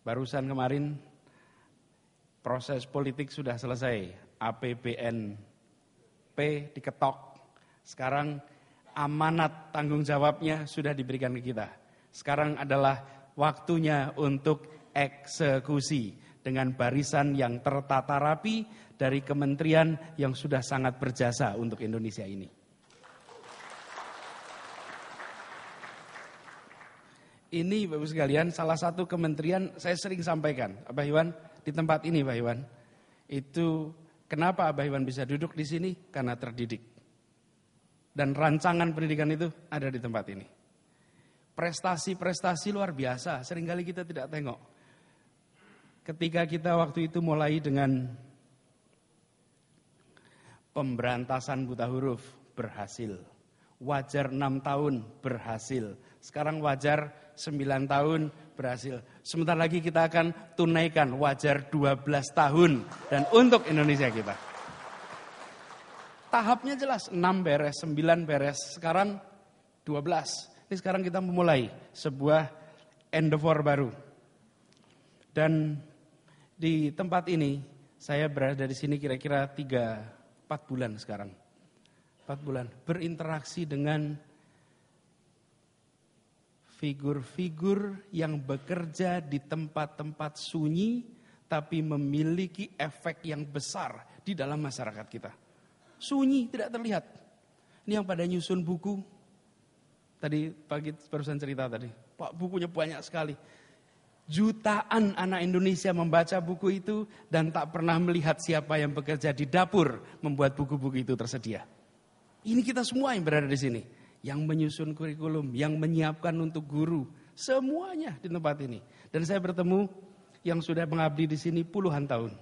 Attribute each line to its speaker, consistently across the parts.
Speaker 1: Barusan kemarin proses politik sudah selesai, APBNP diketok. Sekarang amanat tanggung jawabnya sudah diberikan ke kita. Sekarang adalah waktunya untuk eksekusi dengan barisan yang tertata rapi dari kementerian yang sudah sangat berjasa untuk Indonesia ini. Ini Bapak sekalian salah satu kementerian saya sering sampaikan, Abah Iwan di tempat ini Abah Iwan. Itu kenapa Abah Iwan bisa duduk di sini? Karena terdidik. Dan rancangan pendidikan itu ada di tempat ini. Prestasi-prestasi luar biasa, seringkali kita tidak tengok. Ketika kita waktu itu mulai dengan pemberantasan buta huruf, berhasil. Wajar 6 tahun, berhasil. Sekarang wajar 9 tahun, berhasil. Sebentar lagi kita akan tunaikan wajar 12 tahun. Dan untuk Indonesia kita. Tahapnya jelas, 6 beres, 9 beres, sekarang 12. Ini sekarang kita memulai sebuah endeavor baru. Dan di tempat ini, saya berada di sini kira-kira 3-4 bulan sekarang. 4 bulan, berinteraksi dengan figur-figur yang bekerja di tempat-tempat sunyi, tapi memiliki efek yang besar di dalam masyarakat kita. Sunyi, tidak terlihat. Ini yang pada nyusun buku. Tadi pagi barusan cerita tadi, Pak bukunya banyak sekali. Jutaan anak Indonesia membaca buku itu dan tak pernah melihat siapa yang bekerja di dapur membuat buku-buku itu tersedia. Ini kita semua yang berada di sini, yang menyusun kurikulum, yang menyiapkan untuk guru, semuanya di tempat ini. Dan saya bertemu yang sudah mengabdi di sini puluhan tahun.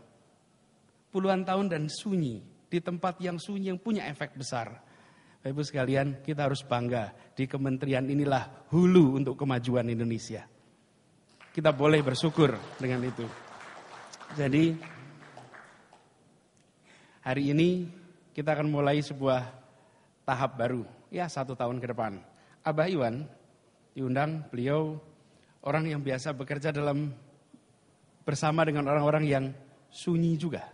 Speaker 1: Puluhan tahun dan sunyi, di tempat yang sunyi yang punya efek besar. Bapak Ibu sekalian, kita harus bangga di kementerian inilah hulu untuk kemajuan Indonesia. Kita boleh bersyukur dengan itu. Jadi hari ini kita akan mulai sebuah tahap baru, ya 1 tahun ke depan. Abah Iwan diundang, beliau orang yang biasa bekerja bersama dengan orang-orang yang sunyi juga.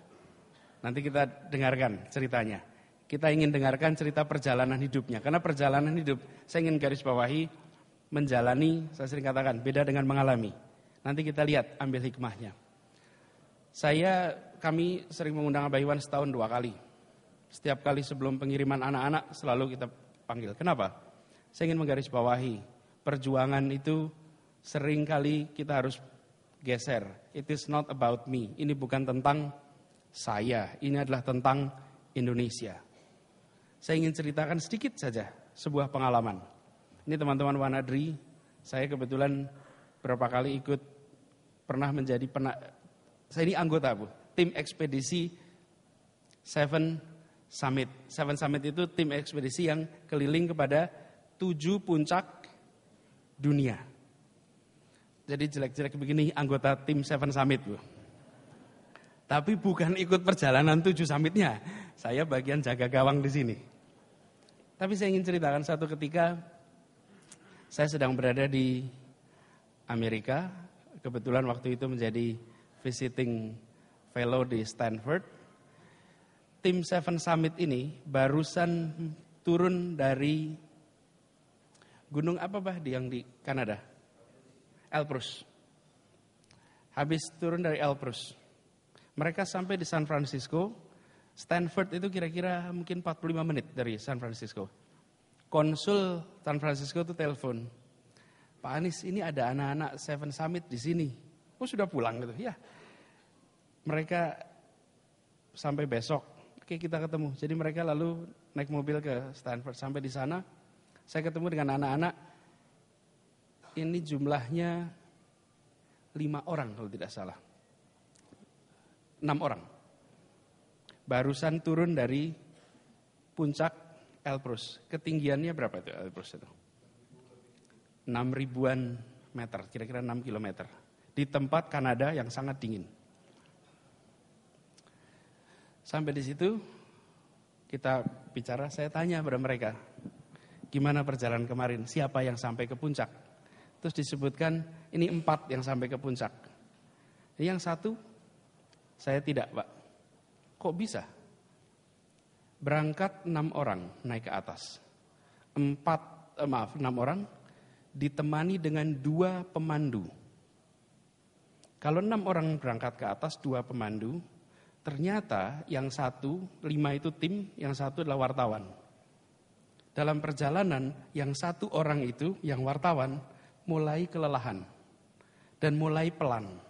Speaker 1: Nanti kita dengarkan ceritanya. Kita ingin dengarkan cerita perjalanan hidupnya. Karena perjalanan hidup, saya ingin garis bawahi, menjalani, saya sering katakan, beda dengan mengalami. Nanti kita lihat, ambil hikmahnya. Kami sering mengundang Abah Iwan setahun 2 kali. Setiap kali sebelum pengiriman anak-anak, selalu kita panggil. Kenapa? Saya ingin menggarisbawahi, perjuangan itu sering kali kita harus geser. It is not about me. Ini bukan tentang saya, ini adalah tentang Indonesia. Saya ingin ceritakan sedikit saja sebuah pengalaman. Ini teman-teman Wanadri, saya kebetulan berapa kali pernah menjadi saya ini anggota tim ekspedisi Seven Summit. Seven Summit itu tim ekspedisi yang keliling kepada 7 puncak dunia. Jadi jelek-jelek begini anggota tim Seven Summit Bu. Tapi bukan ikut perjalanan 7 summitnya. Saya bagian jaga gawang di sini. Tapi saya ingin ceritakan satu ketika saya sedang berada di Amerika. Kebetulan waktu itu menjadi visiting fellow di Stanford. Tim Seven Summit ini barusan turun dari gunung apa yang di Kanada? Elbrus. Habis turun dari Elbrus. Mereka sampai di San Francisco. Stanford itu kira-kira mungkin 45 menit dari San Francisco. Konsul San Francisco itu telepon. Pak Anies, ini ada anak-anak Seven Summit di sini. Oh sudah pulang gitu. Ya. Mereka sampai besok. Oke kita ketemu. Jadi mereka lalu naik mobil ke Stanford. Sampai di sana saya ketemu dengan anak-anak. Ini jumlahnya 5 orang kalau tidak salah. 6 orang. Barusan turun dari puncak Elbrus. Ketinggiannya berapa itu Elbrus itu? 6.000-an meter, kira-kira 6 kilometer. Di tempat Kanada yang sangat dingin. Sampai di situ kita bicara, saya tanya pada mereka, gimana perjalanan kemarin, siapa yang sampai ke puncak? Terus disebutkan ini 4 yang sampai ke puncak. Ini yang satu, saya tidak, Pak. Kok bisa? Berangkat 6 orang naik ke atas. 6 orang ditemani dengan 2 pemandu. Kalau 6 orang berangkat ke atas, 2 pemandu, ternyata yang satu, 5 itu tim, yang satu adalah wartawan. Dalam perjalanan, yang 1 orang itu, yang wartawan, mulai kelelahan dan mulai pelan.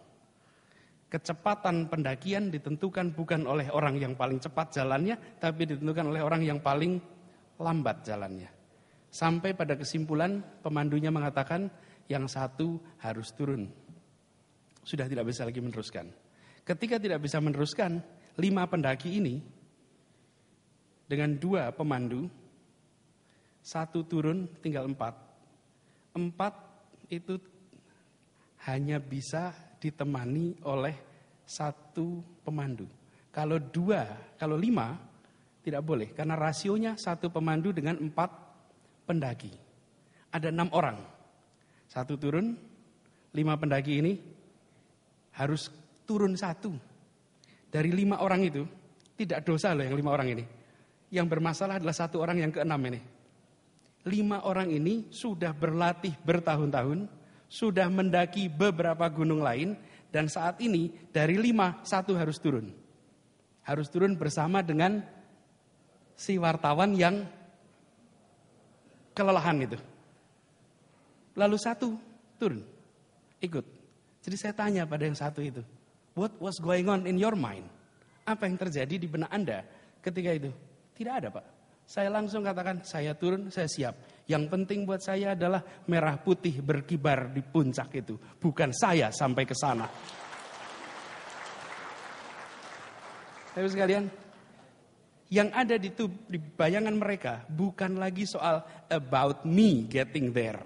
Speaker 1: Kecepatan pendakian ditentukan bukan oleh orang yang paling cepat jalannya, tapi ditentukan oleh orang yang paling lambat jalannya. Sampai pada kesimpulan pemandunya mengatakan yang satu harus turun. Sudah tidak bisa lagi meneruskan. Ketika tidak bisa meneruskan, 5 pendaki ini dengan 2 pemandu, 1 turun tinggal 4. 4 itu hanya bisa ditemani oleh 1 pemandu. Kalau 5 tidak boleh karena rasionya 1 pemandu dengan 4 pendaki. Ada 6 orang. 1 turun, 5 pendaki ini harus turun 1. Dari 5 orang itu tidak dosa loh yang 5 orang ini. Yang bermasalah adalah 1 orang yang ke-6 ini. 5 orang ini sudah berlatih bertahun-tahun, sudah mendaki beberapa gunung lain, dan saat ini dari 5, 1 harus turun. Harus turun bersama dengan si wartawan yang kelelahan itu. Lalu 1 turun, ikut. Jadi saya tanya pada yang 1 itu, what was going on in your mind? Apa yang terjadi di benak Anda ketika itu? Tidak ada, Pak. Saya langsung katakan, saya turun, saya siap. Yang penting buat saya adalah merah putih berkibar di puncak itu. Bukan saya sampai ke sana. Tapi sekalian, yang ada di bayangan mereka bukan lagi soal about me getting there.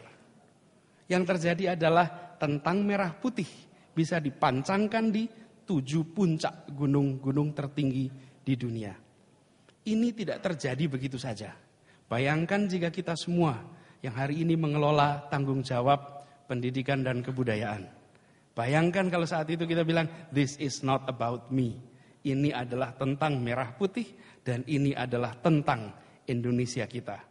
Speaker 1: Yang terjadi adalah tentang merah putih. Bisa dipancangkan di 7 puncak gunung-gunung tertinggi di dunia. Ini tidak terjadi begitu saja. Bayangkan jika kita semua yang hari ini mengelola tanggung jawab pendidikan dan kebudayaan. Bayangkan kalau saat itu kita bilang, this is not about me. Ini adalah tentang merah putih dan ini adalah tentang Indonesia kita.